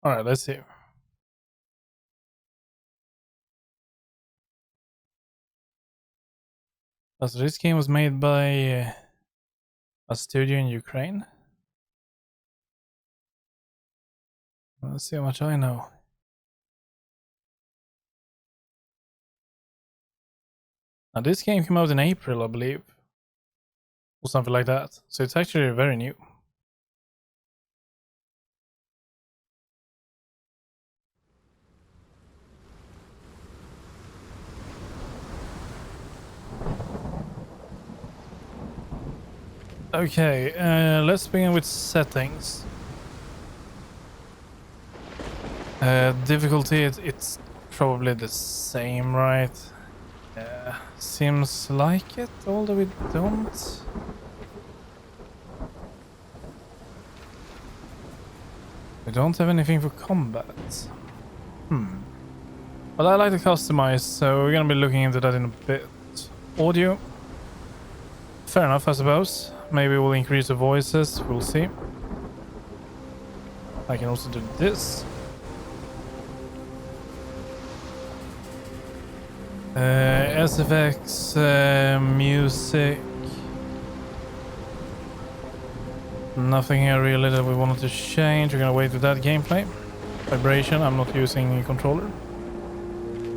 Alright, let's see. So this game was made by a studio in Ukraine. Let's see how much I know. Now this game came out in April, I believe. Or something like that. So it's actually very new. Okay, let's begin with settings. Difficulty, it's probably the same, right? Seems like it, although we don't. We don't have anything for combat. But I like to customize, so we're gonna be looking into that in a bit. Audio. Fair enough, I suppose. Maybe we'll increase the voices, we'll see. I can also do this. SFX, music. Nothing here really that we wanted to change. We're gonna wait with that gameplay. Vibration, I'm not using a controller.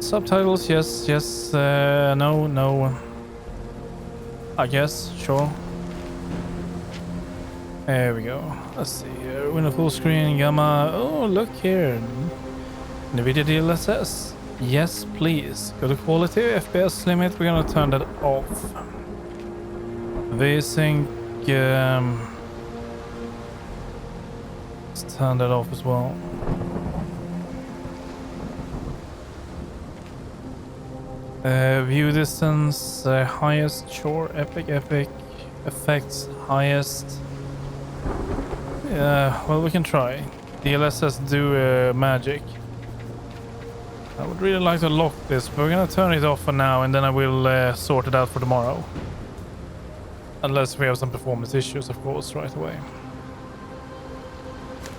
Subtitles, yes, no. I guess, sure. There we go. Let's see here. Window full screen, gamma. Oh, look here. NVIDIA DLSS. Yes, please. Go to quality, FPS limit. We're gonna turn that off. VSync. Let's turn that off as well. View distance, highest, sure. Epic. Effects, highest. Yeah, well, we can try. DLSS do magic. I would really like to lock this, but we're gonna turn it off for now, and then I will sort it out for tomorrow. Unless we have some performance issues, of course, right away.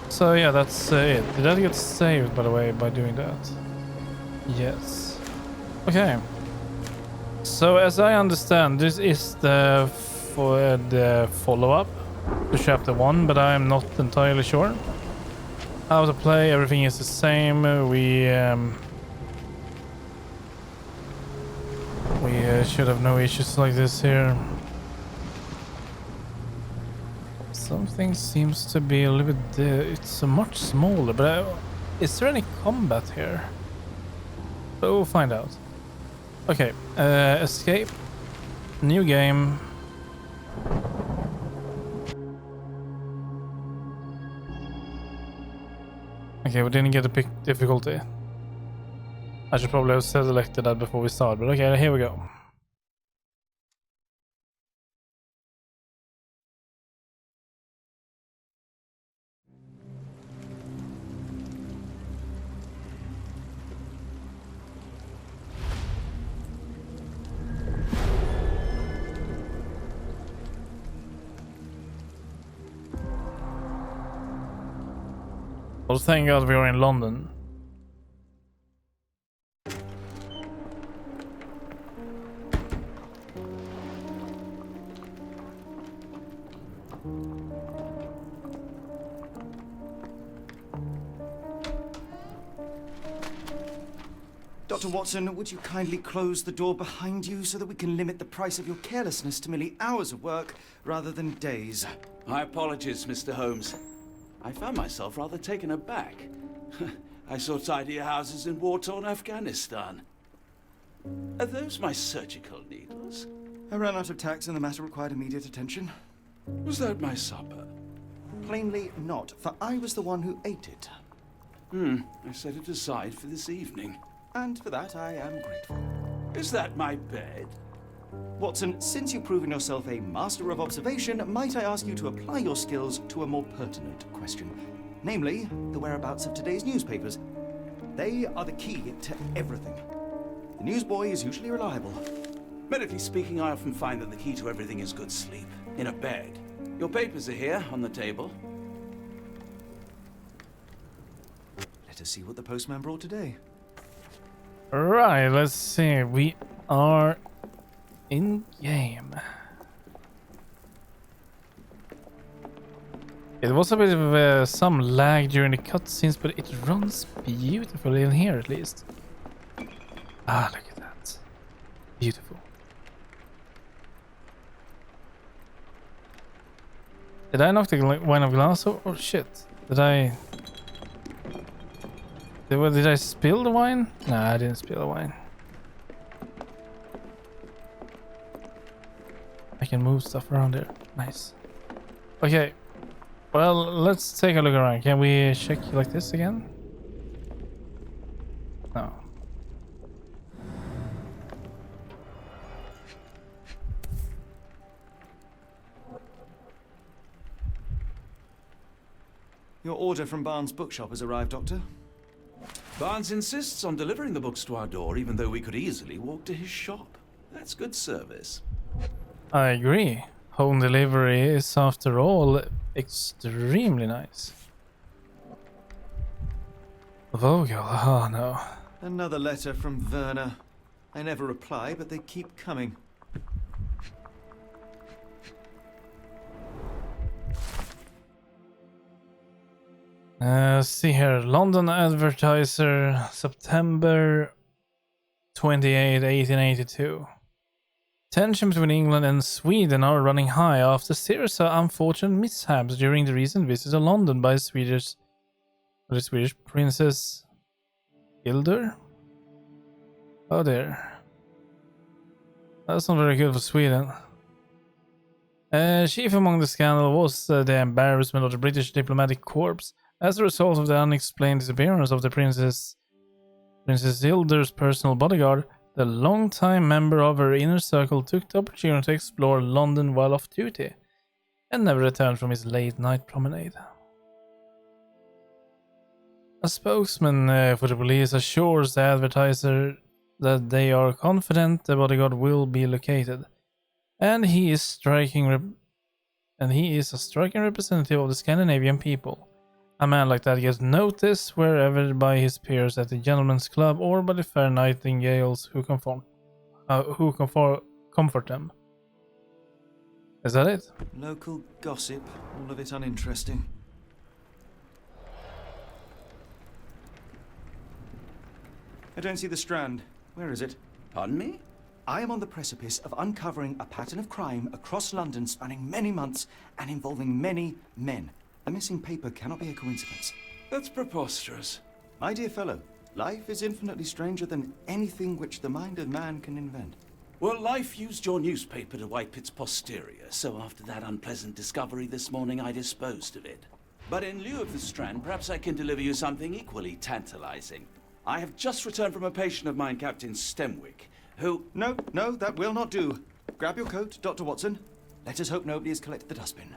So yeah, that's it. Did that get saved, by the way, by doing that? Yes. Okay. So as I understand, this is the follow-up to chapter 1, but I am not entirely sure how to play. Everything is the same. We should have no issues like this here. Something seems to be a little bit it's much smaller, but is there any combat here? We'll find out. Okay, escape, new game. Okay, we didn't get to pick difficulty. I should probably have selected that before we start, but okay, here we go. Well, thank God we are in London. Dr. Watson, would you kindly close the door behind you so that we can limit the price of your carelessness to merely hours of work rather than days? My apologies, Mr. Holmes. I found myself rather taken aback. I saw tidier houses in war-torn Afghanistan. Are those my surgical needles? I ran out of tacks and the matter required immediate attention. Was that my supper? Plainly not, for I was the one who ate it. I set it aside for this evening. And for that I am grateful. Is that my bed? Watson, since you've proven yourself a master of observation, might I ask you to apply your skills to a more pertinent question? Namely, the whereabouts of today's newspapers. They are the key to everything. The newsboy is usually reliable. Medically speaking, I often find that the key to everything is good sleep. In a bed. Your papers are here, on the table. Let us see what the postman brought today. Right, let's see. We are in game. It was a bit of some lag during the cutscenes, but it runs beautifully in here at least. Ah, look at that. Beautiful. Did I knock the wine of glass? Oh shit. Did I spill the wine? No, I didn't spill the wine. I can move stuff around here. Nice. Okay. Well, let's take a look around. Can we check like this again? No. Your order from Barnes' bookshop has arrived, Doctor. Barnes insists on delivering the books to our door, even though we could easily walk to his shop. That's good service. I agree. Home delivery is, after all, extremely nice. Vogel, oh no. Another letter from Werner. I never reply, but they keep coming. See here, London Advertiser, September 28, 1882. Tension between England and Sweden are running high after series of unfortunate mishaps during the recent visit to London by the Swedish Princess Hildur. Oh dear. That's not very good for Sweden. Chief among the scandal was the embarrassment of the British diplomatic corps as a result of the unexplained disappearance of the Princess Hildur's personal bodyguard. The long-time member of her inner circle took the opportunity to explore London while off duty and never returned from his late-night promenade. A spokesman for the police assures the Advertiser that they are confident the bodyguard will be located, and he is a striking representative of the Scandinavian people. A man like that gets noticed wherever by his peers at the gentleman's club or by the fair nightingales who comfort them. Is that it? Local gossip, all of it uninteresting. I don't see the Strand. Where is it? Pardon me? I am on the precipice of uncovering a pattern of crime across London spanning many months and involving many men. The missing paper cannot be a coincidence. That's preposterous. My dear fellow, life is infinitely stranger than anything which the mind of man can invent. Well, life used your newspaper to wipe its posterior, so after that unpleasant discovery this morning, I disposed of it. But in lieu of the Strand, perhaps I can deliver you something equally tantalizing. I have just returned from a patient of mine, Captain Stemwick, who... No, that will not do. Grab your coat, Dr. Watson. Let us hope nobody has collected the dustbin.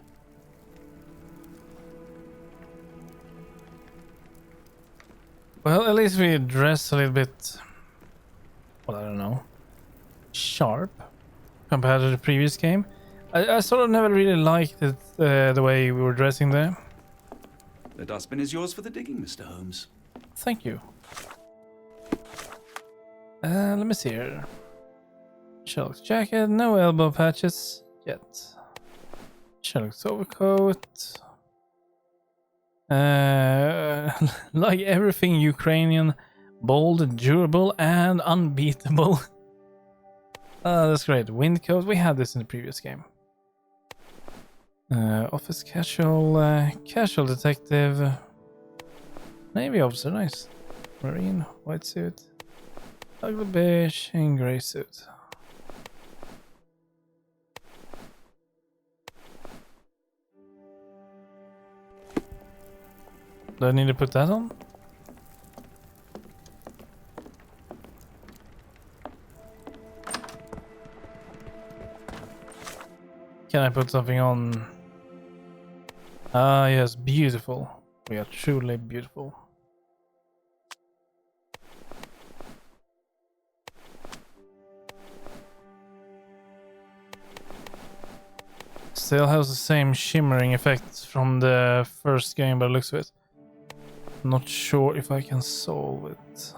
Well, at least we dress a little bit, well, I don't know, sharp compared to the previous game. I sort of never really liked it, the way we were dressing there. The dustbin is yours for the digging, Mr. Holmes. Thank you. Let me see here. Sherlock's jacket, no elbow patches yet. Sherlock's overcoat. Like everything Ukrainian, bold, durable, and unbeatable. That's great. Windcoat, we had this in the previous game. Office casual, casual detective, Navy officer, nice. Marine, white suit, ugly beige, and grey suit. Do I need to put that on? Can I put something on? Ah, yes, beautiful. We are truly beautiful. Still has the same shimmering effect from the first game by the looks of it. Not sure if I can solve it.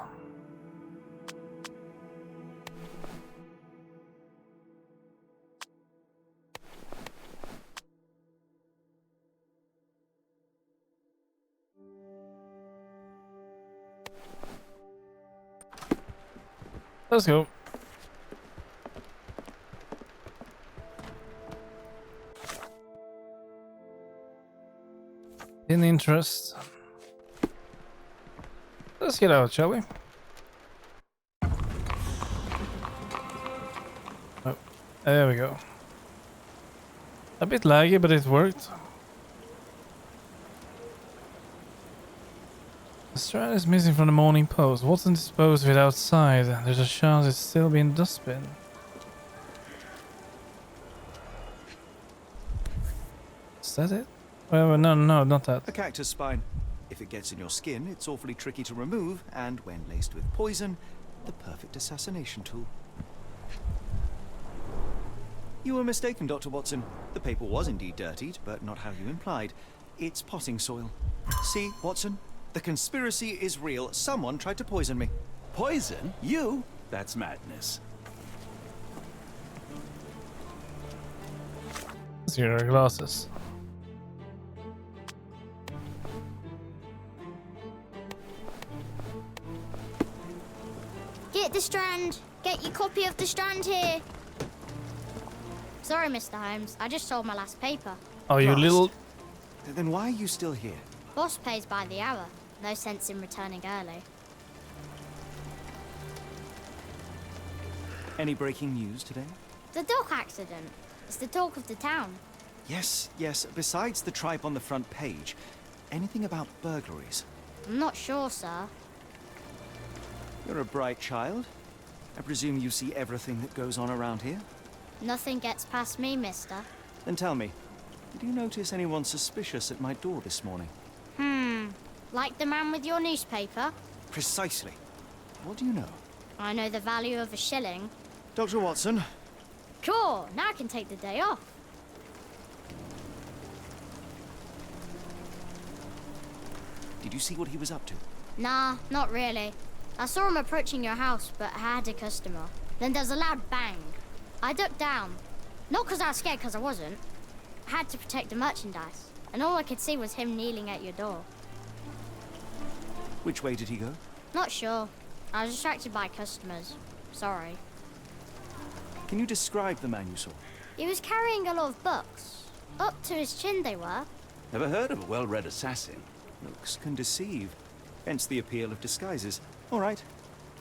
Let's go. In interest. Let's get out, shall we? Oh, there we go. A bit laggy, but it worked. The strand is missing from the morning post. Watson disposed of it outside. There's a chance it's still being dustbin. Is that it? Well, no, not that. A cactus spine. If it gets in your skin, it's awfully tricky to remove, and when laced with poison, the perfect assassination tool. You were mistaken, Dr. Watson. The paper was indeed dirtied, but not how you implied. It's potting soil. See, Watson? The conspiracy is real. Someone tried to poison me. Poison? You? That's madness. Let's get our glasses. Get the strand. Get your copy of the strand here. Sorry, Mr. Holmes. I just sold my last paper. Oh, you Lost. little... Then why are you still here? Boss pays by the hour. No sense in returning early. Any breaking news today? The dock accident. It's the talk of the town. Yes. Besides the tripe on the front page, anything about burglaries? I'm not sure, sir. You're a bright child. I presume you see everything that goes on around here? Nothing gets past me, mister. Then tell me, did you notice anyone suspicious at my door this morning? Like the man with your newspaper? Precisely. What do you know? I know the value of a shilling. Dr. Watson? Cool, now I can take the day off. Did you see what he was up to? Nah, not really. I saw him approaching your house, but I had a customer. Then there's a loud bang. I ducked down. Not because I was scared, because I wasn't. I had to protect the merchandise. And all I could see was him kneeling at your door. Which way did he go? Not sure. I was distracted by customers. Sorry. Can you describe the man you saw? He was carrying a lot of books. Up to his chin they were. Never heard of a well-read assassin. Looks can deceive. Hence the appeal of disguises. All right.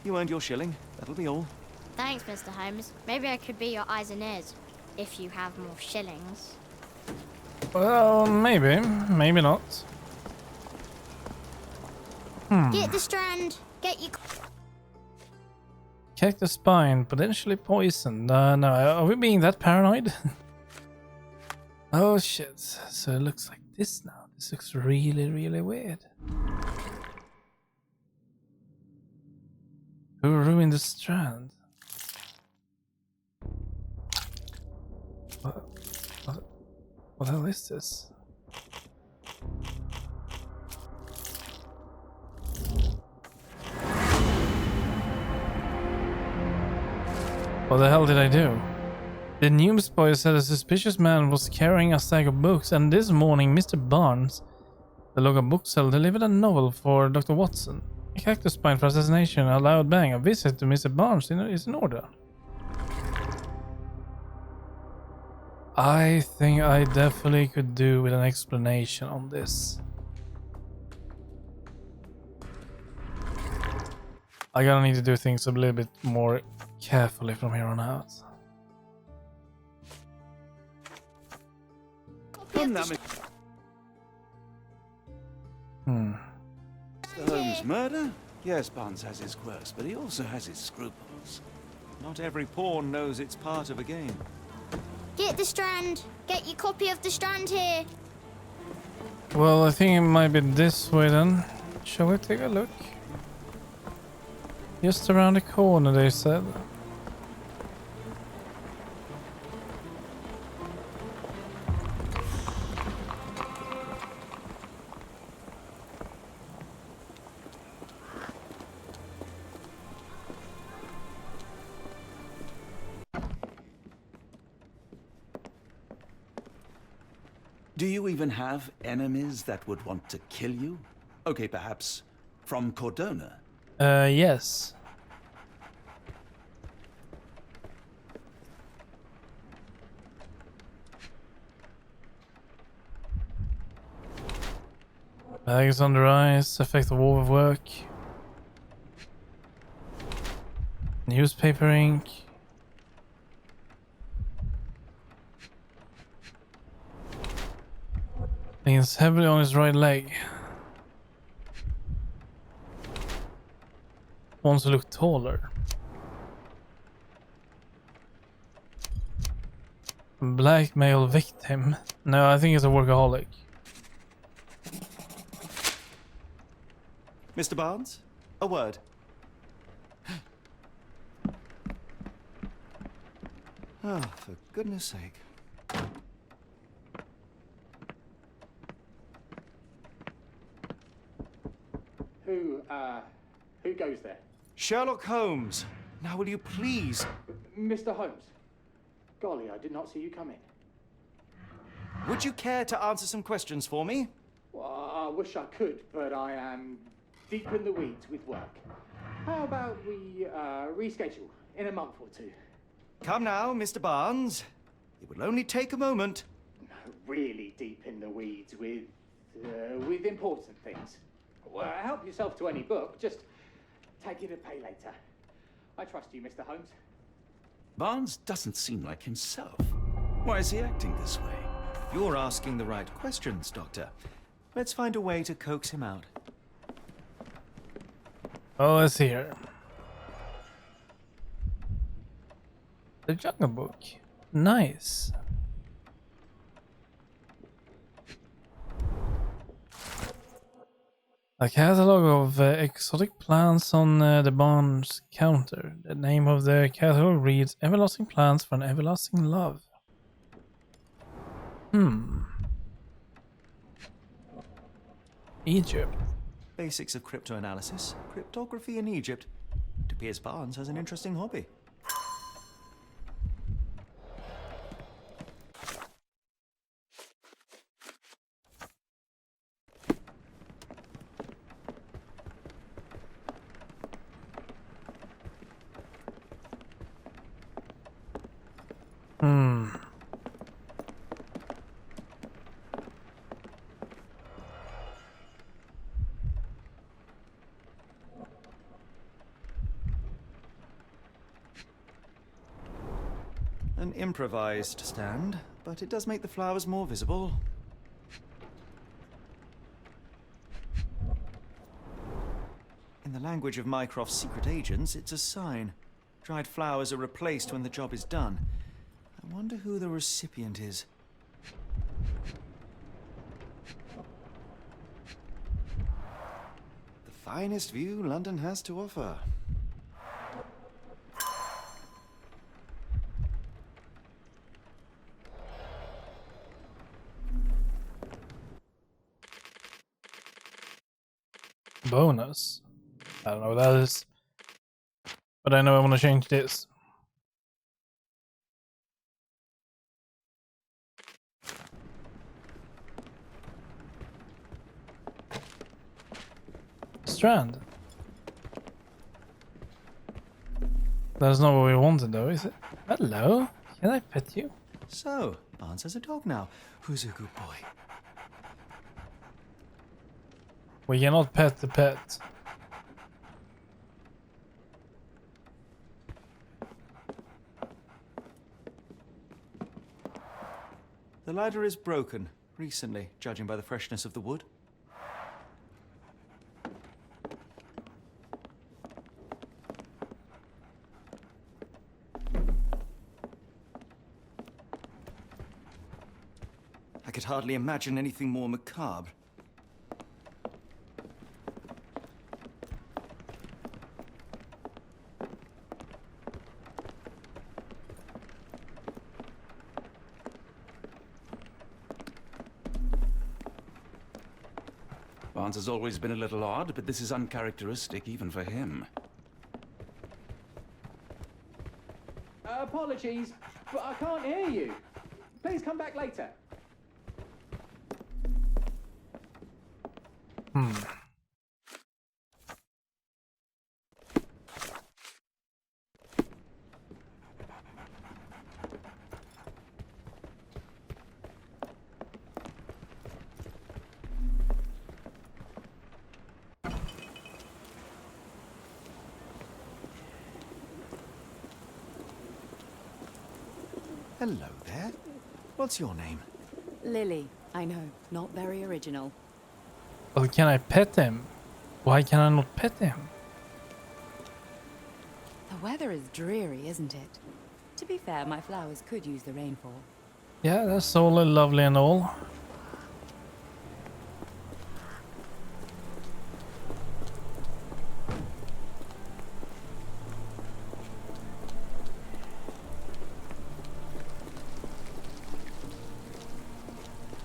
You earned your shilling. That'll be all. Thanks, Mr. Holmes. Maybe I could be your eyes and ears. If you have more shillings. Well, maybe. Maybe not. Get the strand. Get your... Cactus spine, potentially poisoned. No, are we being that paranoid? Oh shit. So it looks like this now. This looks really, really weird. Who ruined the strand? What the hell is this? What the hell did I do? The newsboy said a suspicious man was carrying a stack of books, and this morning Mr. Barnes, the local bookseller, delivered a novel for Dr. Watson. A cactus spine for assassination, a loud bang. A visit to Mr. Barnes is in order. I think I definitely could do with an explanation on this. I gotta need to do things a little bit more carefully from here on out. Mr. Holmes' murder? Yes, Barnes has his quirks, but he also has his scruples. Not every pawn knows it's part of a game. Get the strand. Get your copy of the strand here. Well, I think it might be this way then. Shall we take a look? Just around the corner, they said. Do you even have enemies that would want to kill you? Okay, perhaps from Cordona? Yes. Bags under eyes, effective overwork. Newspaper ink. Leans heavily on his right leg. Wants to look taller. Blackmail victim. No, I think it's a workaholic. Mr. Barnes, a word. Oh, for goodness sake. Who goes there? Sherlock Holmes. Now will you please... Mr. Holmes. Golly, I did not see you come in. Would you care to answer some questions for me? Well, I wish I could, but I am deep in the weeds with work. How about we reschedule in a month or two? Come now, Mr. Barnes. It will only take a moment. No, really deep in the weeds with important things. Well, help yourself to any book. Just take it to pay later. I trust you, Mr. Holmes. Barnes doesn't seem like himself. Why is he acting this way? You're asking the right questions, Doctor. Let's find a way to coax him out. Oh, it's here. The Jungle Book. Nice. A catalog of exotic plants on the barn's counter. The name of the catalog reads Everlasting Plants for an Everlasting Love. Egypt. Basics of cryptoanalysis. Cryptography in Egypt. It appears Barnes has an interesting hobby. An improvised stand, but it does make the flowers more visible. In the language of Mycroft's secret agents, it's a sign. Dried flowers are replaced when the job is done. I wonder who the recipient is. The finest view London has to offer. Bonus. I don't know what that is. But I know I want to change this. Strand. That's not what we wanted though, is it? Hello? Can I pet you? So, Barnes has a dog now. Who's a good boy? We cannot pet the pet. The ladder is broken, recently, judging by the freshness of the wood. I could hardly imagine anything more macabre. Barnes has always been a little odd, but this is uncharacteristic even for him. Apologies, but I can't hear you. Please come back later. Hmm. Hello there. What's your name? Lily, I know, not very original. Well, can I pet him? Why can I not pet him? The weather is dreary, isn't it? To be fair, my flowers could use the rainfall. Yeah, that's all lovely and all.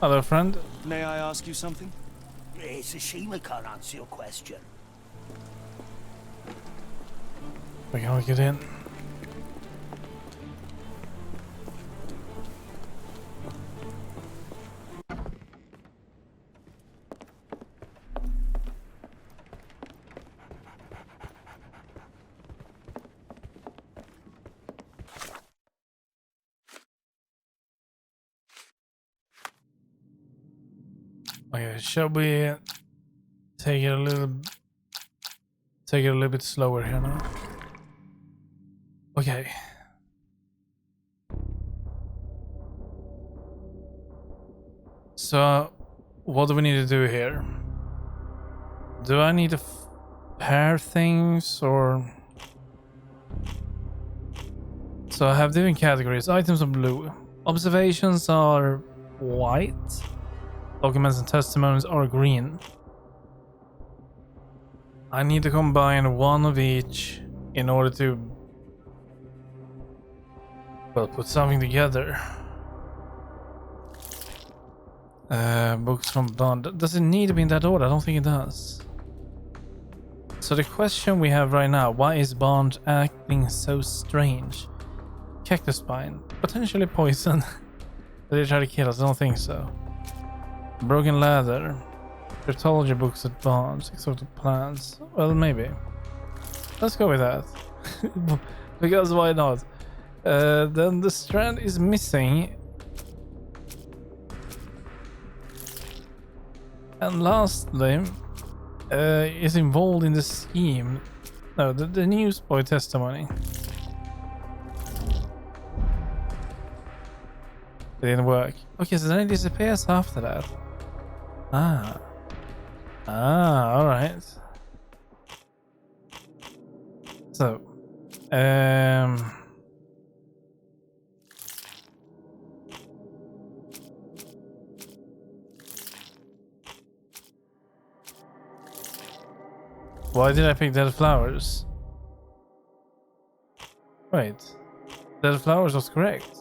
Hello, friend. May I ask you something? It's a shame I can't answer your question. We can get in. Okay, shall we take it a little bit slower here now? Okay. So, what do we need to do here? Do I need to pair things or? So I have different categories. Items are blue. Observations are white. Documents and testimonies are green. I need to combine one of each in order to, well, put something together. Books from Bond. Does it need to be in that order? I don't think it does. So the question we have right now, why is Bond acting so strange? Cactus spine. Potentially poison. Did they try to kill us? I don't think so. Broken ladder. Cryptology books at Bond. Exotic plants. Well, maybe. Let's go with that. Because why not? Then the strand is missing. And lastly, is involved in the scheme. No, the newsboy testimony. It didn't work. Okay, so then it disappears after that. Alright. So, why did I pick dead flowers? Wait, dead flowers was correct.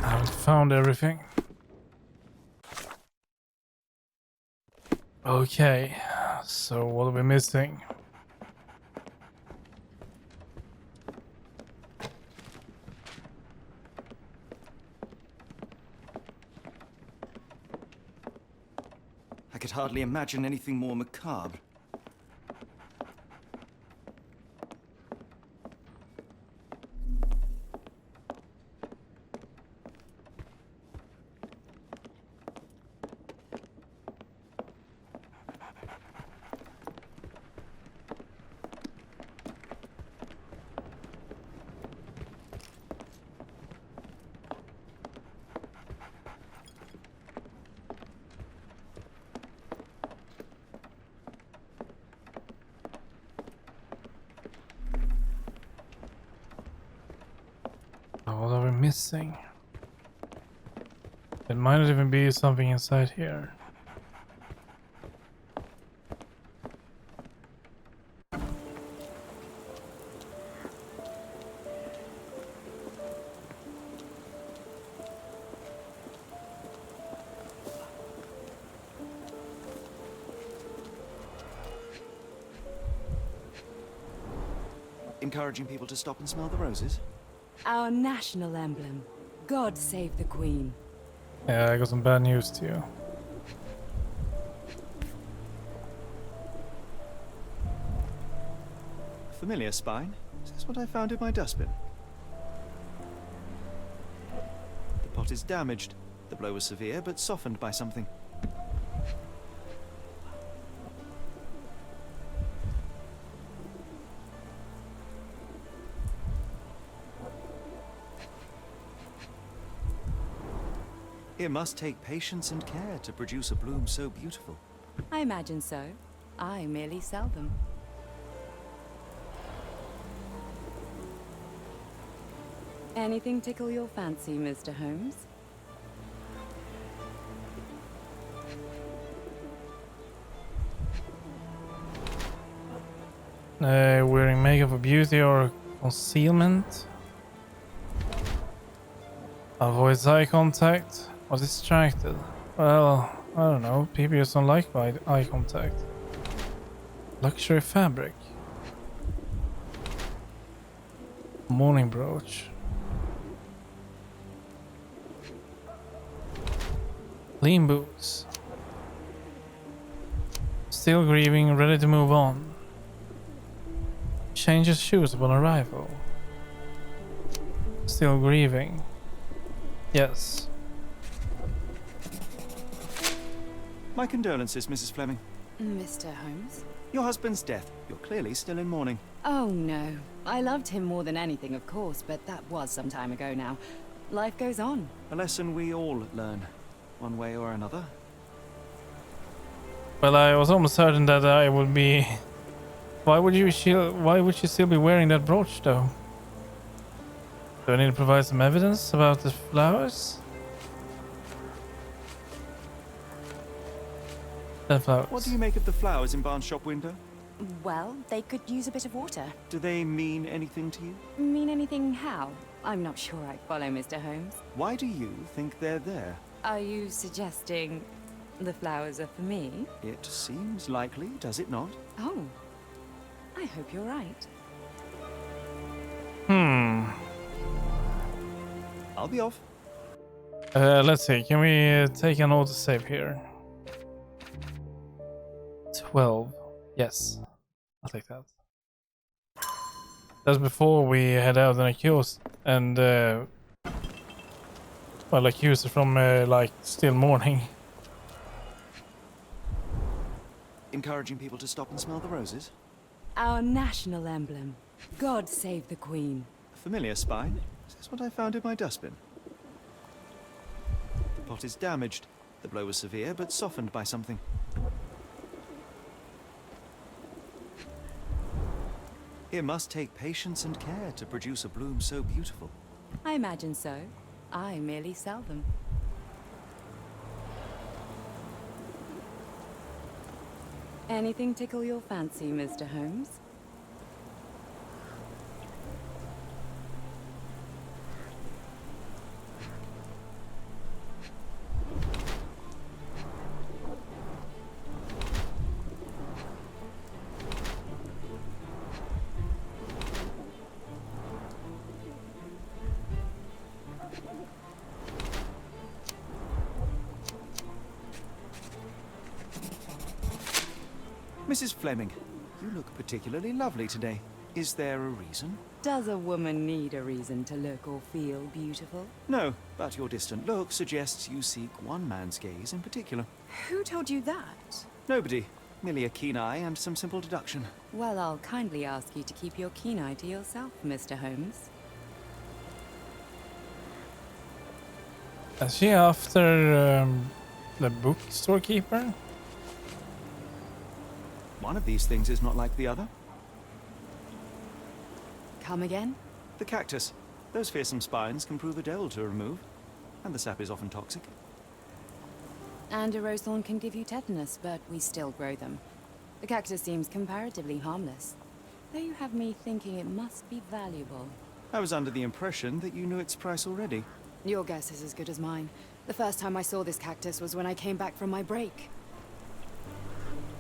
I haven't found everything. Okay, so what are we missing? I could hardly imagine anything more macabre. missing? It might not even be something inside here. Encouraging people to stop and smell the roses? Our national emblem. God save the Queen. Yeah, I got some bad news to you. Familiar spine? Is this what I found in my dustbin? The pot is damaged. The blow was severe, but softened by something. It must take patience and care to produce a bloom so beautiful. I imagine so. I merely sell them. Anything tickle your fancy, Mr. Holmes? Wearing makeup for beauty or concealment? Avoids eye contact or distracted? Well, I don't know. People just don't like eye contact. Luxury fabric. Morning brooch. Clean boots. Still grieving, ready to move on. Changes shoes upon arrival. Still grieving. Yes. My condolences, Mrs. Fleming. Mr. Holmes? Your husband's death. You're clearly still in mourning. Oh, no. I loved him more than anything, of course, but that was some time ago now. Life goes on. A lesson we all learn, one way or another. Well, I was almost certain that I would be... Why would you still be wearing that brooch, though? Do I need to provide some evidence about the flowers? The flowers. What do you make of the flowers in Barnes' shop window? Well, they could use a bit of water. Do they mean anything to you? Mean anything how? I'm not sure I follow, Mr. Holmes. Why do you think they're there? Are you suggesting the flowers are for me? It seems likely, does it not? Oh, I hope you're right. I'll be off. Let's see. Can we take an autosave here? 12. Yes. I'll take that. That's before we head out and accuse and well, accuse from like still mourning. Encouraging people to stop and smell the roses? Our national emblem. God save the Queen. A familiar spine? Is this what I found in my dustbin? The pot is damaged. The blow was severe, but softened by something. It must take patience and care to produce a bloom so beautiful. I imagine so. I merely sell them. Anything tickle your fancy, Mr. Holmes? Mrs. Fleming, you look particularly lovely today. Is there a reason? Does a woman need a reason to look or feel beautiful? No, but your distant look suggests you seek one man's gaze in particular. Who told you that? Nobody. Merely a keen eye and some simple deduction. Well, I'll kindly ask you to keep your keen eye to yourself, Mr. Holmes. Is she after the bookstore keeper? One of these things is not like the other. Come again? The cactus. Those fearsome spines can prove a devil to remove, and the sap is often toxic. And a rose thorn can give you tetanus, but we still grow them. The cactus seems comparatively harmless, though you have me thinking it must be valuable. I was under the impression that you knew its price already. Your guess is as good as mine. The first time I saw this cactus was when I came back from my break.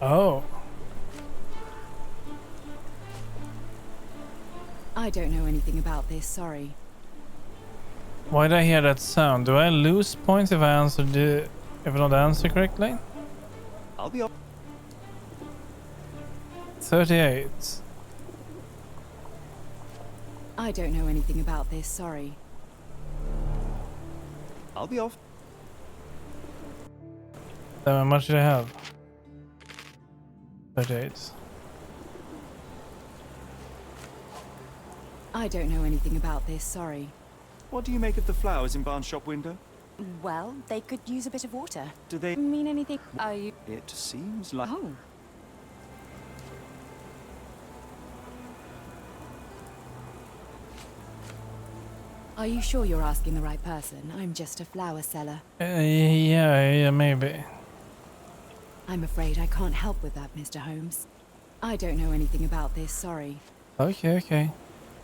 Oh. I don't know anything about this, sorry. Why did I hear that sound? Do I lose points if I don't answer correctly? I'll be off. 38. I don't know anything about this, sorry. I'll be off. How much did I have? 38. I don't know anything about this, sorry. What do you make of the flowers in Barnes' shop window? Well, they could use a bit of water. Do they Mean anything? Are you... It seems like... Oh. Are you sure you're asking the right person? I'm just a flower seller. Yeah, maybe. I'm afraid I can't help with that, Mr. Holmes. I don't know anything about this, sorry. Okay.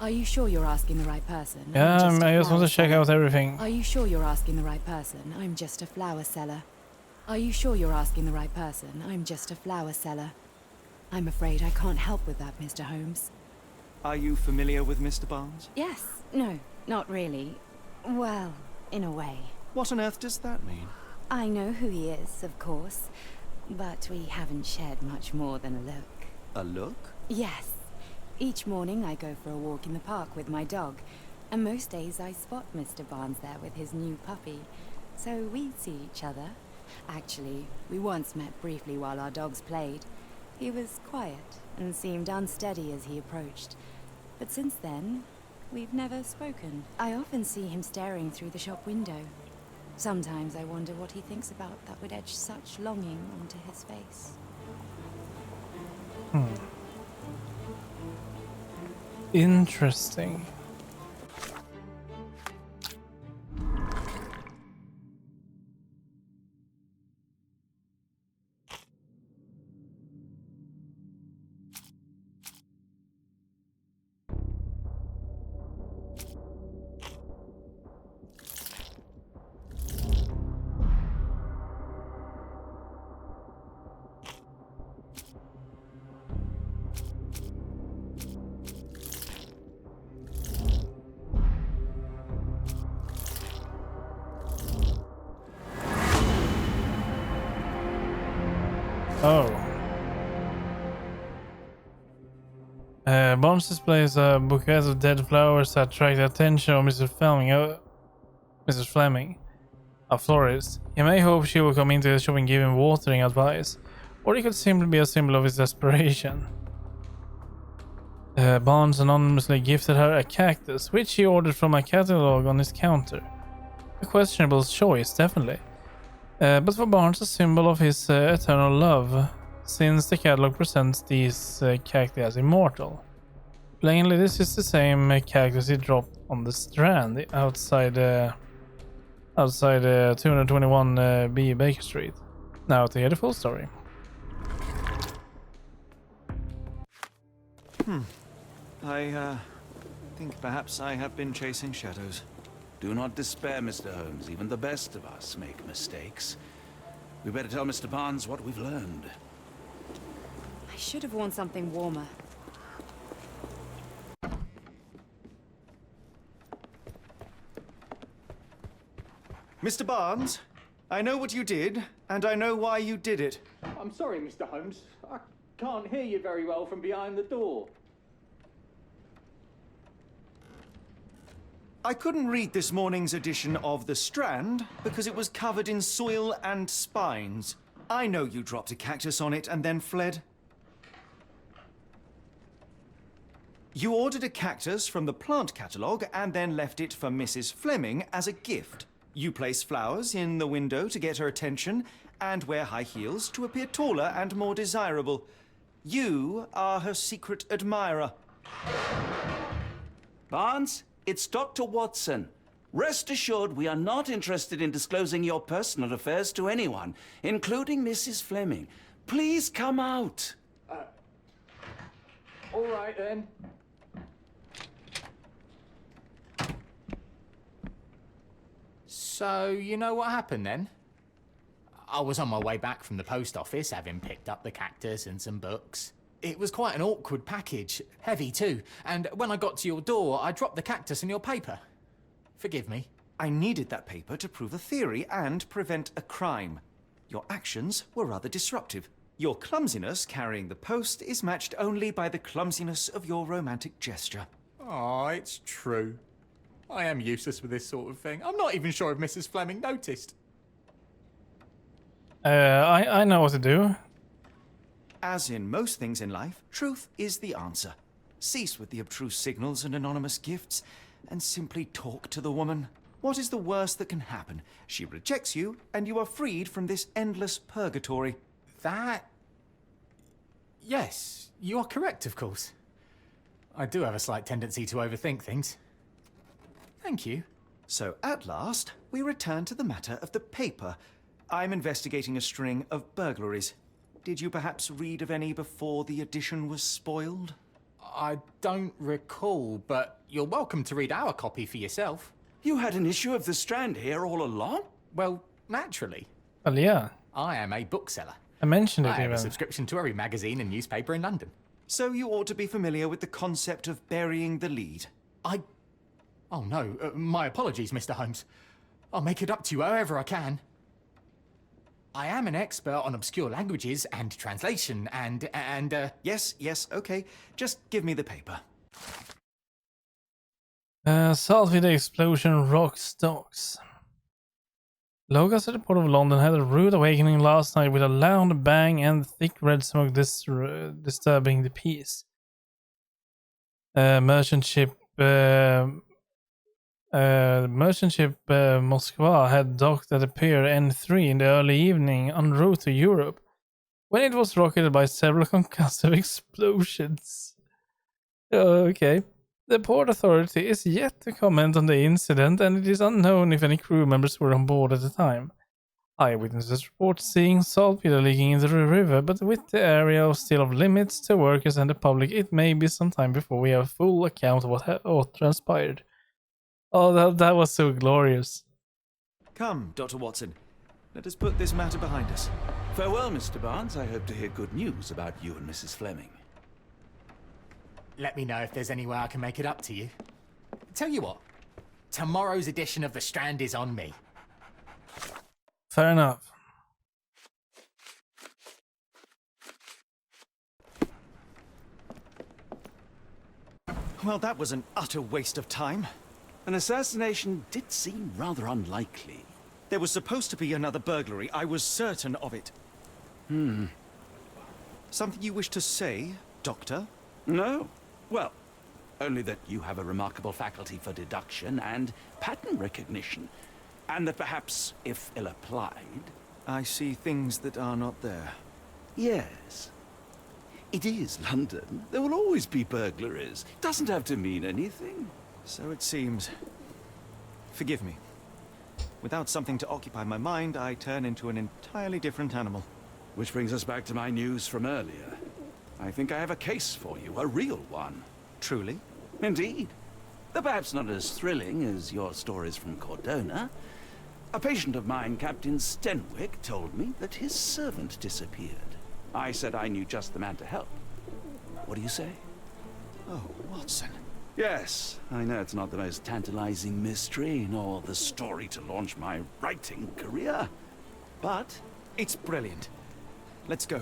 Are you sure you're asking the right person? Yeah, I'm I just want to check out everything. Are you sure you're asking the right person? I'm just a flower seller. Are you sure you're asking the right person? I'm just a flower seller. I'm afraid I can't help with that, Mr. Holmes. Are you familiar with Mr. Barnes? Yes. No, not really. Well, in a way. What on earth does that mean? I know who he is, of course. But we haven't shared much more than a look. A look? Yes. Each morning I go for a walk in the park with my dog, and most days I spot Mr. Barnes there with his new puppy, so we see each other. Actually, we once met briefly while our dogs played. He was quiet and seemed unsteady as he approached, but since then, we've never spoken. I often see him staring through the shop window. Sometimes I wonder what he thinks about that would etch such longing onto his face. Interesting. Oh. Barnes displays a bouquet of dead flowers that attract the attention of Mrs. Fleming, a florist. He may hope she will come into the shop and give him watering advice, or it could simply be a symbol of his desperation. Barnes anonymously gifted her a cactus, which he ordered from a catalog on his counter. A questionable choice, definitely. But for Barnes, a symbol of his eternal love, since the catalog presents these cacti as immortal. Plainly, this is the same cactus he dropped on the Strand outside 221 B Baker Street. Now to hear the full story. I think perhaps I have been chasing shadows. Do not despair, Mr. Holmes. Even the best of us make mistakes. We better tell Mr. Barnes what we've learned. I should have worn something warmer. Mr. Barnes, I know what you did, and I know why you did it. I'm sorry, Mr. Holmes. I can't hear you very well from behind the door. I couldn't read this morning's edition of The Strand because it was covered in soil and spines. I know you dropped a cactus on it and then fled. You ordered a cactus from the plant catalogue and then left it for Mrs. Fleming as a gift. You place flowers in the window to get her attention and wear high heels to appear taller and more desirable. You are her secret admirer. Barnes, It's Dr. Watson. Rest assured, we are not interested in disclosing your personal affairs to anyone, including Mrs. Fleming. Please come out. All right, then. So, you know what happened then? I was on my way back from the post office, having picked up the cactus and some books. It was quite an awkward package, heavy too, and when I got to your door, I dropped the cactus and your paper. Forgive me. I needed that paper to prove a theory and prevent a crime. Your actions were rather disruptive. Your clumsiness carrying the post is matched only by the clumsiness of your romantic gesture. Oh, it's true. I am useless with this sort of thing. I'm not even sure if Mrs. Fleming noticed. I know what to do. As in most things in life, truth is the answer. Cease with the abstruse signals and anonymous gifts, and simply talk to the woman. What is the worst that can happen? She rejects you, and you are freed from this endless purgatory. That... Yes, you are correct, of course. I do have a slight tendency to overthink things. Thank you. So at last, we return to the matter of the paper. I'm investigating a string of burglaries. Did you perhaps read of any before the edition was spoiled? I don't recall, but you're welcome to read our copy for yourself. You had an issue of The Strand here all along? Well, naturally. Well, yeah. I am a bookseller. I mentioned it I have even. a subscription to every magazine and newspaper in London. So you ought to be familiar with the concept of burying the lead. Oh no, my apologies, Mr. Holmes. I'll make it up to you however I can. I am an expert on obscure languages and translation and Yes, okay. Just give me the paper. Saltpeter explosion rocks stocks. Locals at the Port of London had a rude awakening last night with a loud bang and thick red smoke disturbing the peace. Merchant ship Moskva had docked at the pier N3 in the early evening en route to Europe when it was rocketed by several concussive explosions. Okay. The Port Authority is yet to comment on the incident, and it is unknown if any crew members were on board at the time. Eyewitnesses report seeing saltpeter leaking into the river, but with the area still off limits to workers and the public, it may be some time before we have a full account of what transpired. Oh, that was so glorious. Come, Dr. Watson. Let us put this matter behind us. Farewell, Mr. Barnes. I hope to hear good news about you and Mrs. Fleming. let me know if there's any way I can make it up to you. Tell you what, tomorrow's edition of The Strand is on me. Fair enough. Well, that was an utter waste of time. An assassination did seem rather unlikely. There was supposed to be another burglary. I was certain of it. Something you wish to say, Doctor? No. Well, only that you have a remarkable faculty for deduction and pattern recognition. And that perhaps, if ill-applied... I see things that are not there. Yes. It is London. There will always be burglaries. Doesn't have to mean anything. So it seems. Forgive me. Without something to occupy my mind, I turn into an entirely different animal. Which brings us back to my news from earlier. I think I have a case for you, a real one. Truly? Indeed. Though perhaps not as thrilling as your stories from Cordona. A patient of mine, Captain Stenwick, told me that his servant disappeared. I said I knew just the man to help. What do you say? Oh, Watson. Yes, I know it's not the most tantalizing mystery, nor the story to launch my writing career. But it's brilliant. Let's go.